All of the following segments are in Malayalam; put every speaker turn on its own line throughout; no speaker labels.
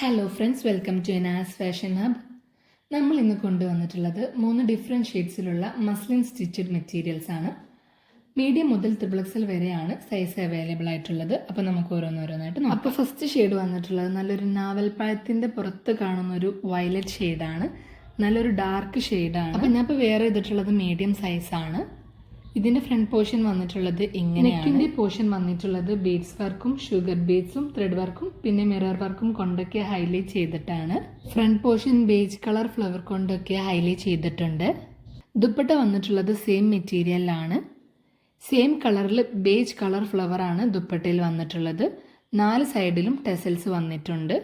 Hello friends, welcome to Ena's fashion hub. നമ്മൾ ഇന്ന് കൊണ്ടുവന്നിട്ടുള്ളത് 3 ഡിഫറെൻറ്റ് ഷെയ്ഡ്സിലുള്ള മസ്ലിൻ സ്റ്റിച്ചഡ് മെറ്റീരിയൽസ് ആണ്. മീഡിയം മുതൽ XXL വരെയാണ് സൈസ് അവൈലബിൾ ആയിട്ടുള്ളത്. അപ്പോൾ നമുക്ക് ഓരോന്നോരോന്നായിട്ട് നോക്കാം. അപ്പോൾ ഫസ്റ്റ് ഷെയ്ഡ് വന്നിട്ടുള്ളത് നല്ലൊരു നാവൽപ്പഴത്തിൻ്റെ പുറത്ത് കാണുന്ന ഒരു വയലറ്റ് ഷെയ്ഡാണ്. നല്ലൊരു ഡാർക്ക് ഷെയ്ഡാണ്. അപ്പോൾ ഞാൻ ഇപ്പോൾ വേറെ ചെയ്തിട്ടുള്ളത് മീഡിയം സൈസാണ്. ഇതിൻ്റെ ഫ്രണ്ട് പോർഷൻ വന്നിട്ടുള്ളത് ഇങ്ങനെയാണ്. നെക്കിൻ്റെ പോർഷൻ വന്നിട്ടുള്ളത് ബീഡ്സ് വർക്കും ഷുഗർ ബീഡ്സും ത്രെഡ് വർക്കും പിന്നെ മിറർ വർക്കും കൊണ്ടൊക്കെ ഹൈലൈറ്റ് ചെയ്തിട്ടാണ്. Front portion beige colour flower കൊണ്ടൊക്കെ ഹൈലൈറ്റ് ചെയ്തിട്ടുണ്ട്. ദുപ്പട്ട വന്നിട്ടുള്ളത് സെയിം മെറ്റീരിയലാണ്. സെയിം കളറിൽ ബേജ് കളർ ഫ്ലവർ ആണ് ദുപ്പട്ടയിൽ വന്നിട്ടുള്ളത്. 4 സൈഡിലും ടെസൽസ് വന്നിട്ടുണ്ട്.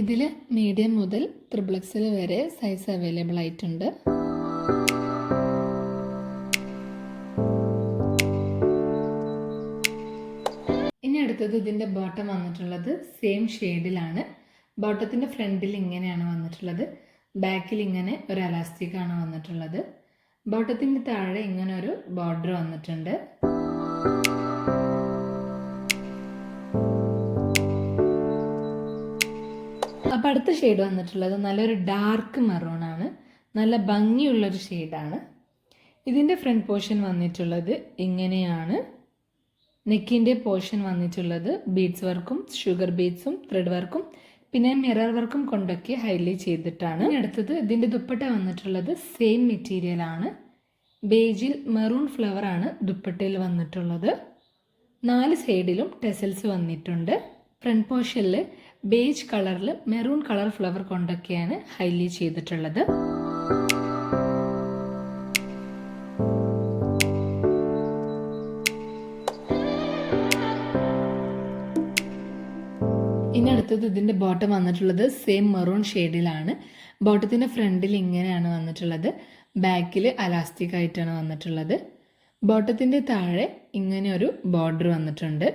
ഇതിൽ മീഡിയം മുതൽ XXL വരെ സൈസ് അവൈലബിൾ ആയിട്ടുണ്ട്. അടുത്തത് ഇതിൻ്റെ ബോട്ടം വന്നിട്ടുള്ളത് സെയിം ഷെയ്ഡിലാണ്. ബോട്ടത്തിൻ്റെ ഫ്രണ്ടിൽ ഇങ്ങനെയാണ് വന്നിട്ടുള്ളത്. ബാക്കിൽ ഇങ്ങനെ ഒരു അലാസ്റ്റിക് ആണ് വന്നിട്ടുള്ളത്. ബോട്ടത്തിൻ്റെ താഴെ ഇങ്ങനെ ഒരു ബോർഡർ വന്നിട്ടുണ്ട്. അപ്പോൾ അടുത്ത ഷെയ്ഡ് വന്നിട്ടുള്ളത് നല്ലൊരു ഡാർക്ക് മെറൂൺ ആണ്. നല്ല ഭംഗിയുള്ളൊരു ഷെയ്ഡാണ്. ഇതിൻ്റെ ഫ്രണ്ട് പോർഷൻ വന്നിട്ടുള്ളത് ഇങ്ങനെയാണ്. നെക്കിൻ്റെ പോർഷൻ വന്നിട്ടുള്ളത് ബീഡ്സ് വർക്കും ഷുഗർ ബീഡ്സും ത്രെഡ് വർക്കും പിന്നെ മിറർ വർക്കും കൊണ്ടൊക്കെ ഹൈലൈറ്റ് ചെയ്തിട്ടാണ്. അടുത്തത് ഇതിൻ്റെ ദുപ്പട്ട വന്നിട്ടുള്ളത് സെയിം മെറ്റീരിയൽ ആണ്. ബേജിൽ മെറൂൺ ഫ്ലവർ ആണ് ദുപ്പട്ടയിൽ വന്നിട്ടുള്ളത്. 4 സൈഡിലും ടെസൽസ് വന്നിട്ടുണ്ട്. ഫ്രണ്ട് പോർഷനിൽ ബേജ് കളറിൽ മെറൂൺ കളർ ഫ്ലവർ കൊണ്ടൊക്കെയാണ് ഹൈലൈറ്റ് ചെയ്തിട്ടുള്ളത്. ഇനി അടുത്തത് ഇതിൻ്റെ ബോട്ടം വന്നിട്ടുള്ളത് സെയിം മെറൂൺ ഷെയ്ഡിലാണ്. ബോട്ടത്തിൻ്റെ ഫ്രണ്ടിൽ ഇങ്ങനെയാണ് വന്നിട്ടുള്ളത്. ബാക്കിൽ അലാസ്റ്റിക് ആയിട്ടാണ് വന്നിട്ടുള്ളത്. ബോട്ടത്തിൻ്റെ താഴെ ഇങ്ങനെ ഒരു ബോർഡർ വന്നിട്ടുണ്ട്.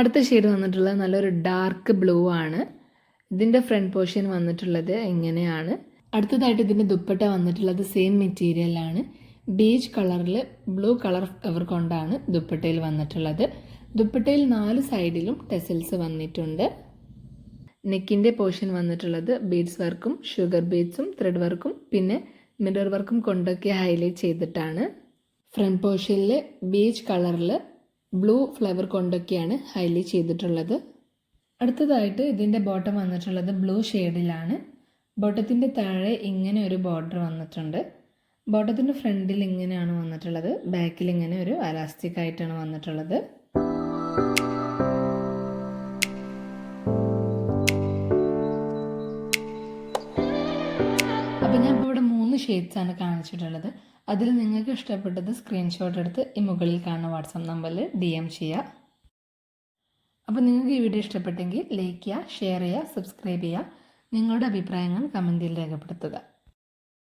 അടുത്ത ഷെയ്ഡ് വന്നിട്ടുള്ളത് നല്ലൊരു ഡാർക്ക് ബ്ലൂ ആണ്. ഇതിൻ്റെ ഫ്രണ്ട് പോർഷൻ വന്നിട്ടുള്ളത് ഇങ്ങനെയാണ്. അടുത്തതായിട്ട് ഇതിൻ്റെ ദുപ്പട്ട വന്നിട്ടുള്ളത് സെയിം മെറ്റീരിയലാണ്. ബേജ് കളറിൽ ബ്ലൂ കളർ ഫ്ലവർ കൊണ്ടാണ് ദുപ്പട്ടയിൽ വന്നിട്ടുള്ളത്. ദുപ്പട്ടയിൽ 4 സൈഡിലും ടെസൽസ് വന്നിട്ടുണ്ട്. നെക്കിൻ്റെ പോർഷൻ വന്നിട്ടുള്ളത് ബീഡ്സ് വർക്കും ഷുഗർ ബീഡ്സും ത്രെഡ് വർക്കും പിന്നെ മിറർ വർക്കും കൊണ്ടൊക്കെ ഹൈലൈറ്റ് ചെയ്തിട്ടാണ്. ഫ്രണ്ട് പോർഷനിൽ ബേജ് കളറിൽ ബ്ലൂ ഫ്ലവർ കൊണ്ടൊക്കെയാണ് ഹൈലൈറ്റ് ചെയ്തിട്ടുള്ളത്. അടുത്തതായിട്ട് ഇതിൻ്റെ ബോട്ടം വന്നിട്ടുള്ളത് ബ്ലൂ ഷെയ്ഡിലാണ്. ബോട്ടത്തിൻ്റെ താഴെ ഇങ്ങനെ ഒരു ബോർഡർ വന്നിട്ടുണ്ട്. ബോട്ടത്തിൻ്റെ ഫ്രണ്ടിൽ ഇങ്ങനെയാണ് വന്നിട്ടുള്ളത്. ബാക്കിൽ ഇങ്ങനെ ഒരു അലാസ്റ്റിക് ആയിട്ടാണ് വന്നിട്ടുള്ളത്. അപ്പോൾ ഞാൻ ഇപ്പോൾ ഇവിടെ 3 ഷെയ്ഡ്സാണ് കാണിച്ചിട്ടുള്ളത്. അതിൽ നിങ്ങൾക്ക് ഇഷ്ടപ്പെട്ടത് സ്ക്രീൻഷോട്ട് എടുത്ത് ഈ മുകളിൽ കാണുന്ന വാട്സാപ്പ് നമ്പറിൽ DM ചെയ്യുക. അപ്പോൾ നിങ്ങൾക്ക് ഈ വീഡിയോ ഇഷ്ടപ്പെട്ടെങ്കിൽ ലൈക്ക് ചെയ്യുക, ഷെയർ ചെയ്യുക, സബ്സ്ക്രൈബ് ചെയ്യുക. നിങ്ങളുടെ അഭിപ്രായങ്ങൾ കമൻറ്റിൽ രേഖപ്പെടുത്തുക.